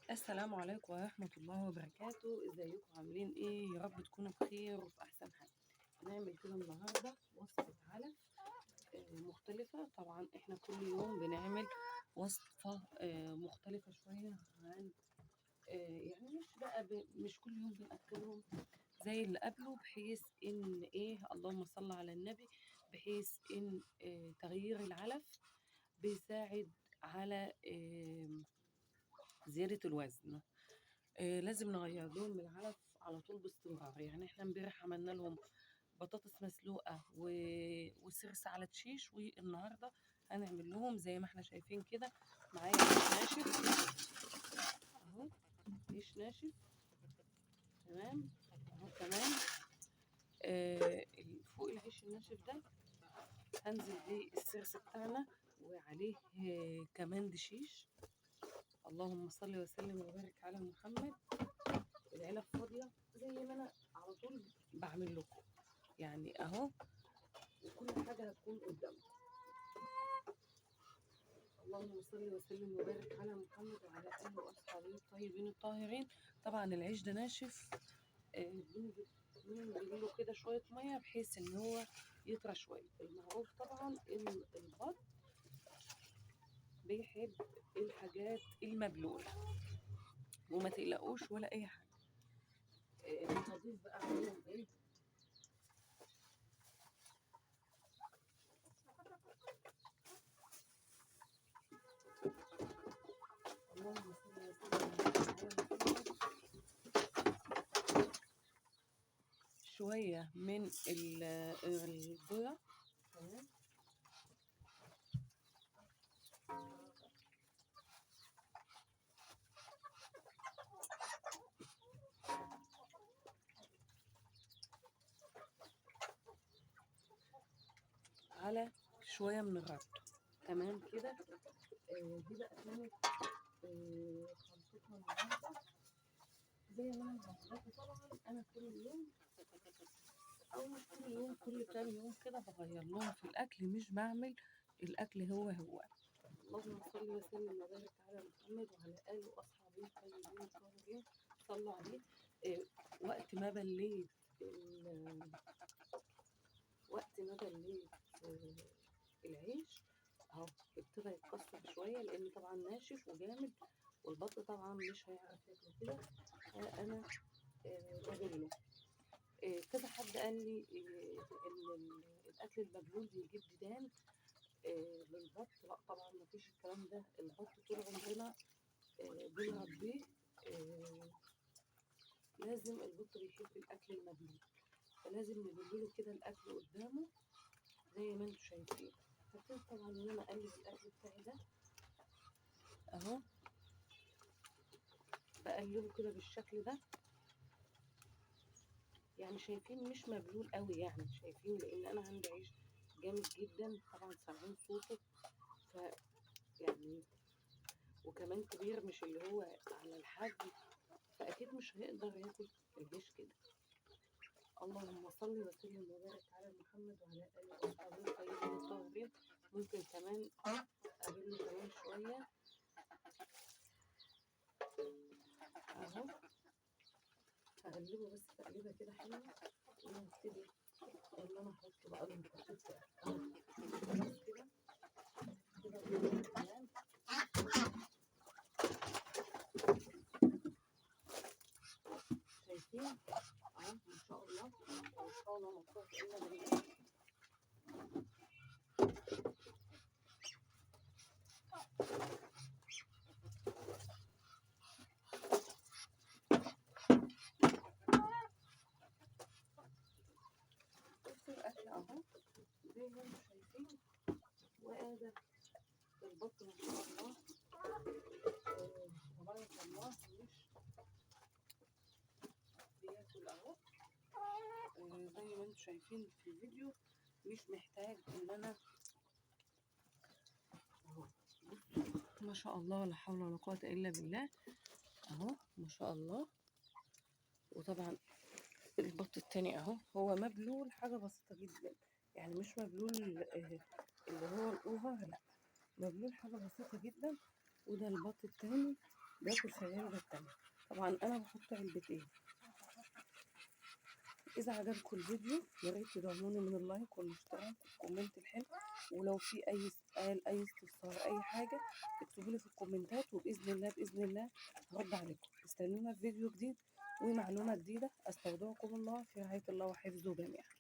السلام عليكم ورحمة الله وبركاته. ازيكم عاملين ايه؟ يا رب تكونوا بخير وفي احسن حال. هنعمل كده النهاردة وصفة علف مختلفة. طبعا احنا كل يوم بنعمل وصفة مختلفة شوية عن يعني مش كل يوم بنأكلهم زي اللي قبله، بحيث ان ايه، اللهم صل على النبي، بحيث ان تغيير العلف بيساعد على زيادة الوزن. لازم نغير لهم من العلف على طول باستمرار. يعني احنا امبارح عملنا لهم بطاطس مسلوقة وسرس على تشيش، والنهاردة هنعمل لهم زي ما احنا شايفين كده. معايا عيش ناشف اهو، عيش ناشف تمام اهو كمان. فوق العيش الناشف ده هنزل بيه السرس بتاعنا، وعليه كمان دشيش. اللهم صل وسلم وبارك على محمد. العلب فاضية زي ما انا على طول بعمل لكم، يعني اهو، وكل حاجة هتكون قدامكم. اللهم صل وسلم وبارك على محمد وعلى آله وأصحابه الطيبين الطاهرين. طبعا العيش ده ناشف، بننزل له كده شوية مية بحيث ان هو يطرى شوية. المعروف طبعا ان البط بيحب الحاجات المبلولة، وما تقلقوش ولا اي حاجة. هضيف بقى عليهم ايه، اللهم صل وسلم وبارك على محمد، شوية من الذرة تمام، على شوية من الرد تمام كده. دي بقى كانت خلطتنا النهارده. زي ما انا بعملها طبعا انا كل يوم، او مش كل يوم، كل كام يوم كده بغير لهم في الاكل، مش بعمل الاكل هو هو. اللهم صل وسلم وبارك على محمد وعلى اله واصحابه الطيبين الطاهرين. صلوا عليه. وقت ما بليت وقت ما بليت العيش اهو ابتدى يتكسر شويه، لان طبعا ناشف وجامد، والبط طبعا مش هيعرف ياكله كده. انا بغله. كذا حد قال لي ان الاكل المبلول بيجيب ديدان للبط. لا طبعا ما فيش الكلام ده. البط طول عمرنا بنربيه، لازم البط بيحب الاكل المبلول، فلازم نبلله كده الاكل قدامه زي ما انتم شايفين. هبتدي طبعا ان انا اقلب الاكل بتاعي ده اهو، بقلبه كده بالشكل ده. يعني شايفين مش مبلول قوي، يعني شايفين، لان انا عندي عيش جامد جدا طبعا سامعين صوته، ف يعني وكمان كبير، مش اللي هو على الحجم، فاكيد مش هيقدر ياكل العيش كده. اللهم صل وسلم وبارك على محمد وعلى اله واصحابه الطيبين الطاهرين. ممكن كمان اقلله كمان شويه اهو، هقلبه بس تقليبه كده حلوه، وهبتدي ان انا احط بقى البطاطس بتاعي اهو، خلاص كده كده تمام. شايفين اهو، ما شاء الله، ما شاء الله، ما قوة الا بالله. بصوا الاكل اهو زي ما انتم شايفين، وادي البط ما شاء الله تبارك الله، مش بياكل اهو زي ما انتم شايفين في الفيديو. مش محتاج ان انا اهو، بصوا ما شاء الله، لا حول ولا قوة الا بالله اهو، ما شاء الله. وطبعا البط التاني اهو هو مبلول حاجة بسيطة جدا، يعني مش مبلول اللي هو الاوفر، لا، مبلول حاجة بسيطة جدا. وده البط التاني بياكل في العلبة التانية. طبعا انا بحط علبتين. اذا عجبكم الفيديو يا ريت تدعموني من اللايك والاشتراك والكومنت الحلو، ولو في اي سؤال اي استفسار اي حاجة اكتبوا لي في الكومنتات، وباذن الله باذن الله هرد عليكم. استنونا في فيديو جديد ومعلومة جديدة. استودعكم الله في رعاية الله وحفظه جميعا.